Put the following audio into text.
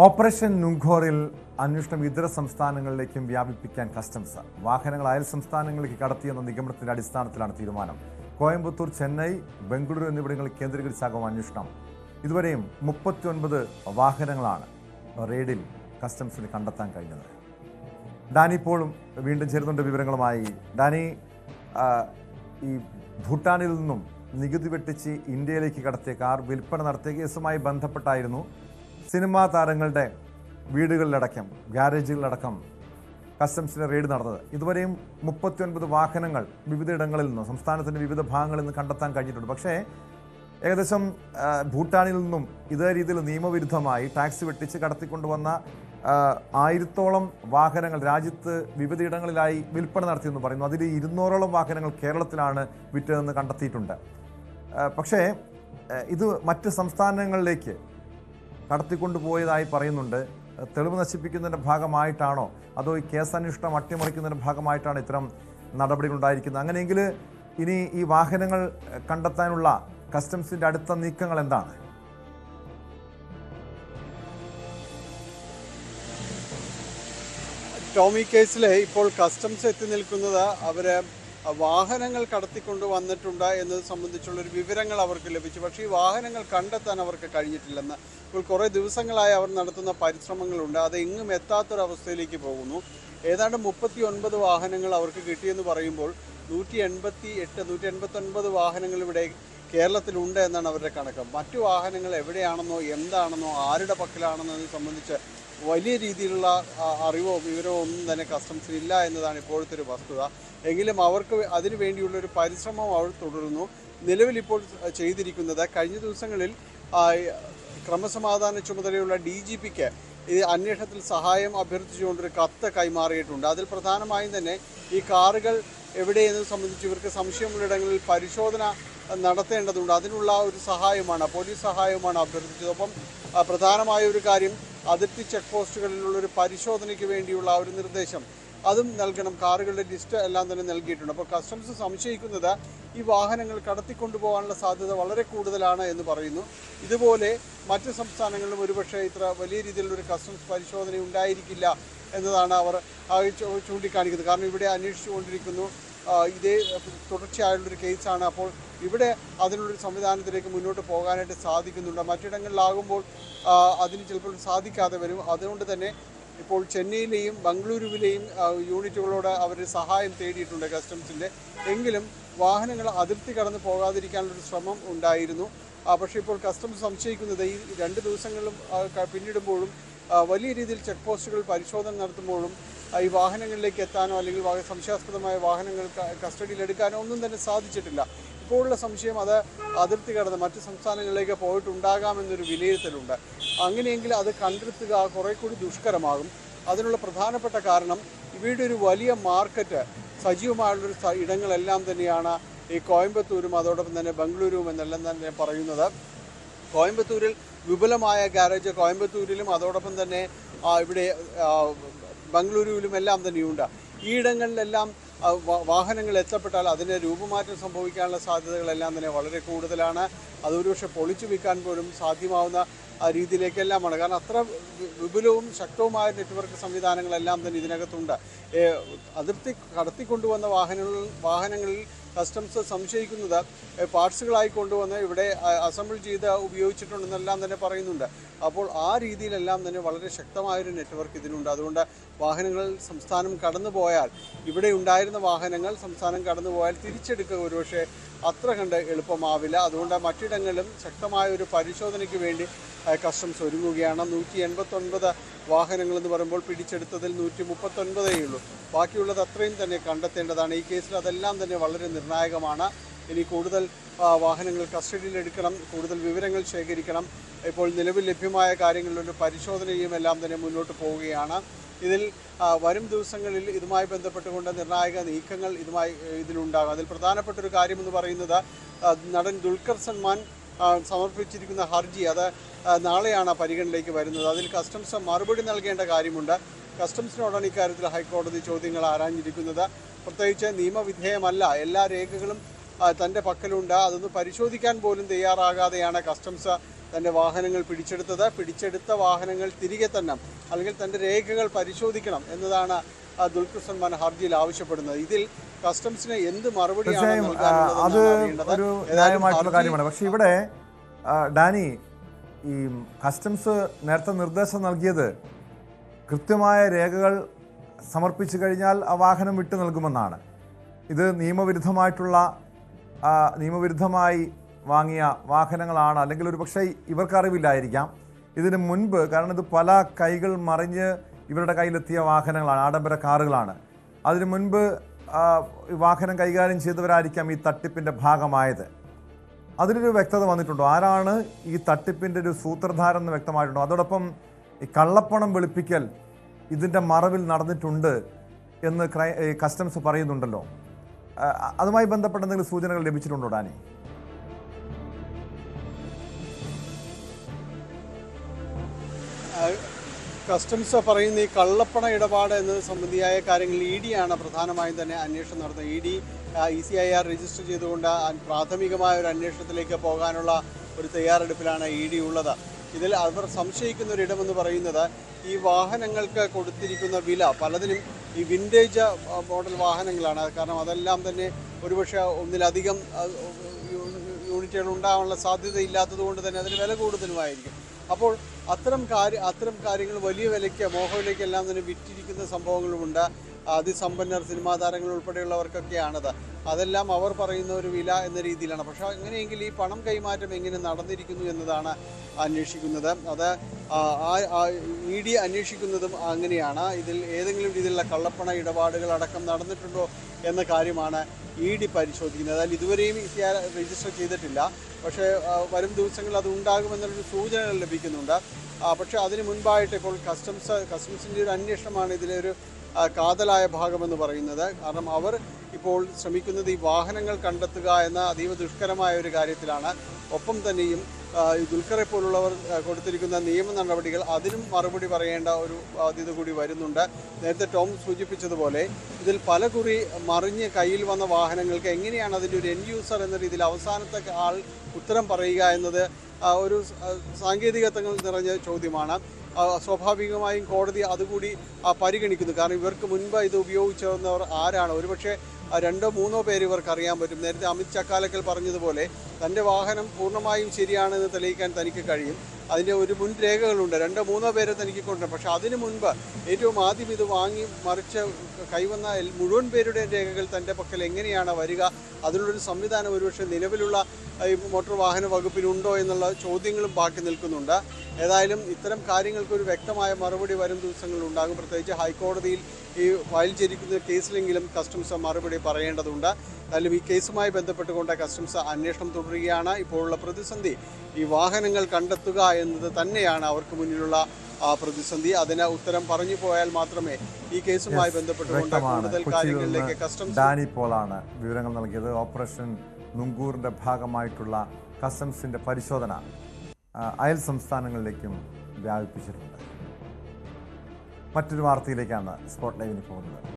Operation നുങ്കോറിൽ അന്വേഷണം ഇതര സംസ്ഥാനങ്ങളിലേക്കും വ്യാപിപ്പിക്കാൻ കസ്റ്റംസ്. വാഹനങ്ങൾ അയൽ സംസ്ഥാനങ്ങളിലേക്ക് കടത്തിയെന്ന നിഗമനത്തിന്റെ അടിസ്ഥാനത്തിലാണ് തീരുമാനം. കോയമ്പത്തൂർ, ചെന്നൈ, ബംഗളൂരു എന്നിവിടങ്ങളിൽ കേന്ദ്രീകരിച്ചാകും അന്വേഷണം. ഇതുവരെയും 39 വാഹനങ്ങളാണ് റെയ്ഡിൽ കസ്റ്റംസിന് കണ്ടെത്താൻ കഴിഞ്ഞത്. ഡാനി പോളും വീണ്ടും ചേരുന്നുണ്ട് വിവരങ്ങളുമായി. ഡാനി, ഈ ഭൂട്ടാനിൽ നിന്നും നികുതി വെട്ടിച്ച് ഇന്ത്യയിലേക്ക് കടത്തിയ കാർ വിൽപ്പന നടത്തിയ കേസുമായി ബന്ധപ്പെട്ടായിരുന്നു സിനിമാ താരങ്ങളുടെ വീടുകളിലടക്കം ഗ്യാരേജുകളിലടക്കം കസ്റ്റംസിന്റെ റെയ്ഡ് നടന്നത്. ഇതുവരെയും 39 വാഹനങ്ങൾ വിവിധയിടങ്ങളിൽ നിന്ന്, സംസ്ഥാനത്തിൻ്റെ വിവിധ ഭാഗങ്ങളിൽ നിന്ന് കണ്ടെത്താൻ കഴിഞ്ഞിട്ടുണ്ട്. പക്ഷേ ഏകദേശം ഭൂട്ടാനിൽ നിന്നും ഇതേ രീതിയിൽ നിയമവിരുദ്ധമായി ടാക്സ് വെട്ടിച്ച് കടത്തിക്കൊണ്ടുവന്ന 1000-ഓളം വാഹനങ്ങൾ രാജ്യത്ത് വിവിധയിടങ്ങളിലായി വിൽപ്പന നടത്തിയെന്ന് പറയുന്നു. അതിൽ 200-ഓളം വാഹനങ്ങൾ കേരളത്തിലാണ് വിറ്റതെന്ന് കണ്ടെത്തിയിട്ടുണ്ട്. പക്ഷേ ഇത് മറ്റ് സംസ്ഥാനങ്ങളിലേക്ക് കടത്തിക്കൊണ്ടുപോയതായി പറയുന്നുണ്ട്. തെളിവ് നശിപ്പിക്കുന്നതിൻ്റെ ഭാഗമായിട്ടാണോ അതോ ഈ കേസന്വേഷണം അട്ടിമറിക്കുന്നതിൻ്റെ ഭാഗമായിട്ടാണ് ഇത്തരം നടപടികൾ ഉണ്ടായിരിക്കുന്നത്? അങ്ങനെയെങ്കിൽ ഇനി ഈ വാഹനങ്ങൾ കണ്ടെത്താനുള്ള കസ്റ്റംസിൻ്റെ അടുത്ത നീക്കങ്ങൾ എന്താണ്? ടോമി കേസിൽ ഇപ്പോൾ കസ്റ്റംസ് എത്തി നിൽക്കുന്നത് അവര് വാഹനങ്ങൾ കടത്തിക്കൊണ്ട് വന്നിട്ടുണ്ട് എന്നത് സംബന്ധിച്ചുള്ളൊരു വിവരങ്ങൾ അവർക്ക് ലഭിച്ചു. പക്ഷേ ഈ വാഹനങ്ങൾ കണ്ടെത്താൻ അവർക്ക് കഴിഞ്ഞിട്ടില്ലെന്ന്. ഇപ്പോൾ കുറേ ദിവസങ്ങളായി അവർ നടത്തുന്ന പരിശ്രമങ്ങളുണ്ട്. അത് എങ്ങും എത്താത്തൊരവസ്ഥയിലേക്ക് പോകുന്നു. ഏതാണ്ട് 39 വാഹനങ്ങൾ അവർക്ക് കിട്ടിയെന്ന് പറയുമ്പോൾ 189 വാഹനങ്ങൾ ഇവിടെ കേരളത്തിലുണ്ട് എന്നാണ് അവരുടെ കണക്ക്. മറ്റു വാഹനങ്ങൾ എവിടെയാണെന്നോ എന്താണെന്നോ ആരുടെ പക്കലാണെന്നതിനെ സംബന്ധിച്ച് വലിയ രീതിയിലുള്ള അറിവോ വിവരമോ ഒന്നും തന്നെ കസ്റ്റംസിന് ഇല്ല എന്നതാണ് ഇപ്പോഴത്തെ ഒരു വസ്തുത. എങ്കിലും അവർക്ക് അതിനു വേണ്ടിയുള്ളൊരു പരിശ്രമം അവർ തുടരുന്നു. നിലവിൽ ഇപ്പോൾ ചെയ്തിരിക്കുന്നത്, കഴിഞ്ഞ ദിവസങ്ങളിൽ ക്രമസമാധാന ചുമതലയുള്ള DGPക്ക് ഈ അന്വേഷണത്തിൽ സഹായം അഭ്യർത്ഥിച്ചുകൊണ്ടൊരു കത്ത് കൈമാറിയിട്ടുണ്ട്. അതിൽ പ്രധാനമായും തന്നെ ഈ കാറുകൾ എവിടെയെന്നത് സംബന്ധിച്ച് ഇവർക്ക് സംശയമുള്ളിടങ്ങളിൽ പരിശോധന നടത്തേണ്ടതുണ്ട്. അതിനുള്ള ഒരു സഹായമാണ്, പോലീസ് സഹായവുമാണ് അഭ്യർത്ഥിച്ചത്. ഒപ്പം പ്രധാനമായ ഒരു കാര്യം, അതിർത്തി ചെക്ക് പോസ്റ്റുകളിലുള്ളൊരു പരിശോധനയ്ക്ക് വേണ്ടിയുള്ള ഒരു നിർദ്ദേശം അതും നൽകണം. കാറുകളുടെ ലിസ്റ്റ് എല്ലാം തന്നെ നൽകിയിട്ടുണ്ട്. അപ്പോൾ കസ്റ്റംസ് സംശയിക്കുന്നത് ഈ വാഹനങ്ങൾ കടത്തിക്കൊണ്ടുപോകാനുള്ള സാധ്യത വളരെ കൂടുതലാണ് എന്ന് പറയുന്നു. ഇതുപോലെ മറ്റ് സംസ്ഥാനങ്ങളിലും ഒരുപക്ഷെ ഇത്ര വലിയ രീതിയിലുള്ളൊരു കസ്റ്റംസ് പരിശോധന ഉണ്ടായിരിക്കില്ല എന്നതാണ് അവർ ചൂണ്ടിക്കാണിക്കുന്നത്. കാരണം ഇവിടെ അന്വേഷിച്ചുകൊണ്ടിരിക്കുന്നു, ഇതേ തുടർച്ചയായുള്ളൊരു കേസാണ്. അപ്പോൾ ഇവിടെ അതിനുള്ളൊരു സംവിധാനത്തിലേക്ക് മുന്നോട്ട് പോകാനായിട്ട് സാധിക്കുന്നുണ്ട്. മറ്റിടങ്ങളിലാകുമ്പോൾ അതിന് ചിലപ്പോൾ സാധിക്കാതെ വരും. അതുകൊണ്ട് തന്നെ ഇപ്പോൾ ചെന്നൈയിലെയും ബംഗളൂരുവിലെയും യൂണിറ്റുകളോട് അവർ സഹായം തേടിയിട്ടുണ്ട് കസ്റ്റംസിൻ്റെ. എങ്കിലും വാഹനങ്ങൾ അതിർത്തി കടന്ന് പോകാതിരിക്കാനുള്ളൊരു ശ്രമം ഉണ്ടായിരുന്നു. പക്ഷേ ഇപ്പോൾ കസ്റ്റംസ് സംശയിക്കുന്നത് ഈ 2 ദിവസങ്ങളിലും പിന്നിടുമ്പോഴും വലിയ രീതിയിൽ ചെക്ക് പോസ്റ്റുകൾ പരിശോധന നടത്തുമ്പോഴും ഈ വാഹനങ്ങളിലേക്ക് എത്താനോ അല്ലെങ്കിൽ സംശയാസ്പദമായ വാഹനങ്ങൾ കസ്റ്റഡിയിലെടുക്കാനോ ഒന്നും തന്നെ സാധിച്ചിട്ടില്ല. ഇപ്പോഴുള്ള സംശയം അത് അതിർത്തി കടന്ന് മറ്റ് സംസ്ഥാനങ്ങളിലേക്ക് പോയിട്ടുണ്ടാകാമെന്നൊരു വിലയിരുത്തലുണ്ട്. അങ്ങനെയെങ്കിൽ അത് കണ്ടെത്തുക കുറെ കൂടി ദുഷ്കരമാകും. അതിനുള്ള പ്രധാനപ്പെട്ട കാരണം, ഇവയുടെ ഒരു വലിയ മാർക്കറ്റ് സജീവമായുള്ളൊരു ഇടങ്ങളെല്ലാം തന്നെയാണ് ഈ കോയമ്പത്തൂരും അതോടൊപ്പം തന്നെ ബംഗളൂരുവും എന്നെല്ലാം തന്നെ പറയുന്നത്. കോയമ്പത്തൂരിൽ വിപുലമായ ഗാരേജ് കോയമ്പത്തൂരിലും അതോടൊപ്പം തന്നെ ഇവിടെ ബംഗളൂരുവിലും എല്ലാം തന്നെയുണ്ട്. ഈ ഇടങ്ങളിലെല്ലാം വാഹനങ്ങൾ എത്തപ്പെട്ടാൽ അതിന് രൂപമാറ്റം സംഭവിക്കാനുള്ള സാധ്യതകളെല്ലാം തന്നെ വളരെ കൂടുതലാണ്. അതൊരുപക്ഷെ പൊളിച്ചു വിൽക്കാൻ പോലും സാധ്യമാവുന്ന രീതിയിലേക്കെല്ലാമാണ്. കാരണം അത്ര വിപുലവും ശക്തവുമായ നെറ്റ്വർക്ക് സംവിധാനങ്ങളെല്ലാം തന്നെ ഇതിനകത്തുണ്ട്. അതിർത്തി കടത്തിക്കൊണ്ടുവന്ന വാഹനങ്ങളിൽ കസ്റ്റംസ് സംശയിക്കുന്നത് പാർട്സുകളായി കൊണ്ടുവന്ന് ഇവിടെ അസംബിൾ ചെയ്ത് ഉപയോഗിച്ചിട്ടുണ്ടെന്നെല്ലാം തന്നെ പറയുന്നുണ്ട്. അപ്പോൾ ആ രീതിയിലെല്ലാം തന്നെ വളരെ ശക്തമായൊരു നെറ്റ്വർക്ക് ഇതിനുണ്ട്. അതുകൊണ്ട് വാഹനങ്ങൾ സംസ്ഥാനം കടന്നുപോയാൽ, ഇവിടെ ഉണ്ടായിരുന്ന വാഹനങ്ങൾ സംസ്ഥാനം കടന്നുപോയാൽ തിരിച്ചെടുക്കുക ഒരുപക്ഷെ അത്ര കണ്ട് എളുപ്പമാവില്ല. അതുകൊണ്ട് മറ്റിടങ്ങളിലും ശക്തമായ ഒരു പരിശോധനയ്ക്ക് വേണ്ടി കസ്റ്റംസ് ഒരുങ്ങുകയാണ്. 189 വാഹനങ്ങളെന്ന് പറയുമ്പോൾ പിടിച്ചെടുത്തതിൽ 139 ഉള്ളൂ. ബാക്കിയുള്ളത് അത്രയും തന്നെ കണ്ടെത്തേണ്ടതാണ്. ഈ കേസിൽ അതെല്ലാം തന്നെ വളരെ നിർണായകമാണ്. ഇനി കൂടുതൽ വാഹനങ്ങൾ കസ്റ്റഡിയിലെടുക്കണം, കൂടുതൽ വിവരങ്ങൾ ശേഖരിക്കണം. ഇപ്പോൾ നിലവിൽ ലഭ്യമായ കാര്യങ്ങളിലൊരു പരിശോധനയും എല്ലാം തന്നെ മുന്നോട്ട് പോവുകയാണ്. ഇതിൽ വരും ദിവസങ്ങളിൽ ഇതുമായി ബന്ധപ്പെട്ടുകൊണ്ട് നിർണായക നീക്കങ്ങൾ ഇതിലുണ്ടാകും. അതിൽ പ്രധാനപ്പെട്ടൊരു കാര്യമെന്ന് പറയുന്നത്, നടൻ ദുൽഖർ സൽമാൻ സമർപ്പിച്ചിരിക്കുന്ന ഹർജി അത് നാളെയാണ് പരിഗണനയിലേക്ക് വരുന്നത്. അതിൽ കസ്റ്റംസ് മറുപടി നൽകേണ്ട കാര്യമുണ്ട്. കസ്റ്റംസിനോടാണ് ഇക്കാര്യത്തിൽ ഹൈക്കോടതി ചോദ്യങ്ങൾ ആരാഞ്ഞിരിക്കുന്നത്. പ്രത്യേകിച്ച് നിയമവിധേയമല്ല, എല്ലാ രേഖകളും തൻ്റെ പക്കലുണ്ട്, അതൊന്ന് പരിശോധിക്കാൻ പോലും തയ്യാറാകാതെയാണ് കസ്റ്റംസ് തൻ്റെ വാഹനങ്ങൾ പിടിച്ചെടുത്ത വാഹനങ്ങൾ തിരികെ തന്നെ അല്ലെങ്കിൽ തൻ്റെ രേഖകൾ പരിശോധിക്കണം എന്നതാണ് ദുൽഖർ സൽമാൻ ഹർജിയിൽ ആവശ്യപ്പെടുന്നത്. ഇതിൽ കസ്റ്റംസിന് എന്ത് മറുപടിയാണ് അത് ഒരു ന്യായമായിട്ടുള്ള കാര്യമാണ്. പക്ഷേ ഇവിടെ ഡാനി, ഈ കസ്റ്റംസ് നേരത്തെ നിർദ്ദേശം നൽകിയത് കൃത്യമായ രേഖകൾ സമർപ്പിച്ചു കഴിഞ്ഞാൽ ആ വാഹനം വിട്ടു നൽകുമെന്നാണ്. ഇത് നിയമവിരുദ്ധമായി വാങ്ങിയ വാഹനങ്ങളാണ്, അല്ലെങ്കിൽ ഒരു പക്ഷേ ഇവർക്ക് അറിവില്ലായിരിക്കാം ഇതിന് മുൻപ്. കാരണം ഇത് പല കൈകൾ മറിഞ്ഞ് ഇവരുടെ കയ്യിലെത്തിയ വാഹനങ്ങളാണ്, ആഡംബര കാറുകളാണ്. അതിനു മുൻപ് വാഹനം കൈകാര്യം ചെയ്തവരായിരിക്കാം ഈ തട്ടിപ്പിൻ്റെ ഭാഗമായത്. അതിലൊരു വ്യക്തത വന്നിട്ടുണ്ടോ? ആരാണ് ഈ തട്ടിപ്പിൻ്റെ ഒരു സൂത്രധാരൻ എന്ന് വ്യക്തമായിട്ടുണ്ടോ? അതോടൊപ്പം ഈ കള്ളപ്പണം വെളുപ്പിക്കൽ ഇതിൻ്റെ മറവിൽ നടന്നിട്ടുണ്ട് എന്ന് കസ്റ്റംസ് പറയുന്നുണ്ടല്ലോ. അതുമായി ബന്ധപ്പെട്ട എന്തെങ്കിലും സൂചനകൾ ലഭിച്ചിട്ടുണ്ടോ ഡാനി? കസ്റ്റംസ് പറയുന്ന ഈ കള്ളപ്പണ ഇടപാട് എന്നത് സംബന്ധിയായ കാര്യങ്ങളിൽ ഇ ഡിയാണ് പ്രധാനമായും തന്നെ അന്വേഷണം നടത്തുന്നത്. ഇ ഡി ECIR രജിസ്റ്റർ ചെയ്തുകൊണ്ട് പ്രാഥമികമായ ഒരു അന്വേഷണത്തിലേക്ക് പോകാനുള്ള ഒരു തയ്യാറെടുപ്പിലാണ് ഇ ഡി ഉള്ളത്. ഇതിൽ അവർ സംശയിക്കുന്ന ഒരിടമെന്ന് പറയുന്നത് ഈ വാഹനങ്ങൾക്ക് കൊടുത്തിരിക്കുന്ന വില പലതിനും ഈ വിൻറ്റേജ് മോഡൽ വാഹനങ്ങളാണ്. കാരണം അതെല്ലാം തന്നെ ഒരുപക്ഷെ ഒന്നിലധികം യൂണിറ്റുകൾ ഉണ്ടാകാനുള്ള സാധ്യത ഇല്ലാത്തതുകൊണ്ട് തന്നെ അതിന് വില കൂടുതലുമായിരിക്കും. അപ്പോൾ അത്തരം കാര്യങ്ങൾ വലിയ വിലയ്ക്ക് മോഹവിലയ്ക്കെല്ലാം തന്നെ വിറ്റിരിക്കുന്ന സംഭവങ്ങളുമുണ്ട്. അതിസമ്പന്നർ, സിനിമാ താരങ്ങൾ ഉൾപ്പെടെയുള്ളവർക്കൊക്കെയാണത്. അതെല്ലാം അവർ പറയുന്ന ഒരു വില എന്ന രീതിയിലാണ്. പക്ഷേ അങ്ങനെയെങ്കിൽ ഈ പണം കൈമാറ്റം എങ്ങനെ നടന്നിരിക്കുന്നു എന്നതാണ് അന്വേഷിക്കുന്നത്. അത് ഇ ഡി അന്വേഷിക്കുന്നതും അങ്ങനെയാണ്. ഇതിൽ ഏതെങ്കിലും രീതിയിലുള്ള കള്ളപ്പണ ഇടപാടുകൾ അടക്കം നടന്നിട്ടുണ്ടോ എന്ന കാര്യമാണ് ഇ ഡി പരിശോധിക്കുന്നത്. അതിൽ ഇതുവരെയും ECIR രജിസ്റ്റർ ചെയ്തിട്ടില്ല. പക്ഷേ വരും ദിവസങ്ങളിൽ അത് ഉണ്ടാകുമെന്നുള്ളൊരു സൂചനകൾ ലഭിക്കുന്നുണ്ട്. പക്ഷേ അതിന് മുൻപായിട്ട് ഇപ്പോൾ കസ്റ്റംസിൻ്റെ ഒരു അന്വേഷണമാണ് ഇതിലെ ഒരു കാതലായ ഭാഗമെന്ന് പറയുന്നത്. കാരണം അവർ ഇപ്പോൾ ശ്രമിക്കുന്നത് ഈ വാഹനങ്ങൾ കണ്ടെത്തുക എന്ന അതീവ ദുഷ്കരമായ ഒരു കാര്യത്തിലാണ്. ഒപ്പം തന്നെയും ഈ ദുൽഖറെ പോലുള്ളവർ കൊടുത്തിരിക്കുന്ന നിയമ നടപടികൾ അതിനും മറുപടി പറയേണ്ട ഒരു ബാധ്യത കൂടി വരുന്നുണ്ട്. നേരത്തെ ടോം സൂചിപ്പിച്ചതുപോലെ ഇതിൽ പല കുറി മറിഞ്ഞ് കയ്യിൽ വന്ന വാഹനങ്ങൾക്ക് എങ്ങനെയാണ് അതിൻ്റെ ഒരു എൻഡ് യൂസർ എന്ന രീതിയിൽ അവസാനത്തെ ആൾ ഉത്തരം പറയുക എന്നത് ഒരു സാങ്കേതികത്വങ്ങൾ നിറഞ്ഞ ചോദ്യമാണ്. സ്വാഭാവികമായും കോടതി അതുകൂടി പരിഗണിക്കുന്നു. കാരണം ഇവർക്ക് മുൻപ് ഇത് ഉപയോഗിച്ചിരുന്നവർ ആരാണ്? ഒരുപക്ഷെ 2-3 പേര് ഇവർക്ക് അറിയാൻ പറ്റും. നേരത്തെ അമിത് ചക്കാലക്കൽ പറഞ്ഞതുപോലെ തൻ്റെ വാഹനം പൂർണ്ണമായും ശരിയാണെന്ന് തെളിയിക്കാൻ തനിക്ക് കഴിയും. അതിൻ്റെ ഒരു മുൻ രേഖകളുണ്ട്. 2-3 പേരെ തനിക്ക് കൊണ്ടുവരും. പക്ഷേ അതിനു മുൻപ് ഏറ്റവും ആദ്യം ഇത് വാങ്ങി മറിച്ച് കൈവന്ന മുഴുവൻ പേരുടെ രേഖകൾ തൻ്റെ പക്കൽ എങ്ങനെയാണ് വരിക? അതിനുള്ളൊരു സംവിധാനം ഒരുപക്ഷെ നിലവിലുള്ള ഈ മോട്ടോർ വാഹന വകുപ്പിനുണ്ടോ എന്നുള്ള ചോദ്യങ്ങളും ബാക്കി നിൽക്കുന്നുണ്ട്. ഏതായാലും ഇത്തരം കാര്യങ്ങൾക്കൊരു വ്യക്തമായ മറുപടി വരും ദിവസങ്ങളിൽ ഉണ്ടാകും. പ്രത്യേകിച്ച് ഹൈക്കോടതിയിൽ ഈ ഫയൽ ചെയ്തിരിക്കുന്ന കേസിലെങ്കിലും കസ്റ്റംസ് മറുപടി പറയേണ്ടതുണ്ട്. എന്തായാലും ഈ കേസുമായി ബന്ധപ്പെട്ടുകൊണ്ട് കസ്റ്റംസ് അന്വേഷണം തുടരുകയാണ്. ഇപ്പോഴുള്ള പ്രതിസന്ധി ഈ വാഹനങ്ങൾ കണ്ടെത്തുക എന്നത് തന്നെയാണ് അവർക്ക് മുന്നിലുള്ള പ്രതിസന്ധി. അതിന് ഉത്തരം പറഞ്ഞു പോയാൽ മാത്രമേ ഈ കേസുമായി ബന്ധപ്പെട്ടുകൊണ്ട് കൂടുതൽ കാര്യങ്ങളിലേക്ക് കസ്റ്റംസ്. ഡാനി പോളാണ് വിവരങ്ങൾ നൽകിയത്. ഓപ്പറേഷൻ നുങ്കൂറിന്റെ ഭാഗമായിട്ടുള്ള കസ്റ്റംസിന്റെ പരിശോധന അയൽ സംസ്ഥാനങ്ങളിലേക്കും വ്യാപിപ്പിച്ചിട്ടുണ്ട്. മറ്റൊരു വാർത്തയിലേക്കാണ് സ്പോട്ട് ലൈവിന് പോകുന്നത്.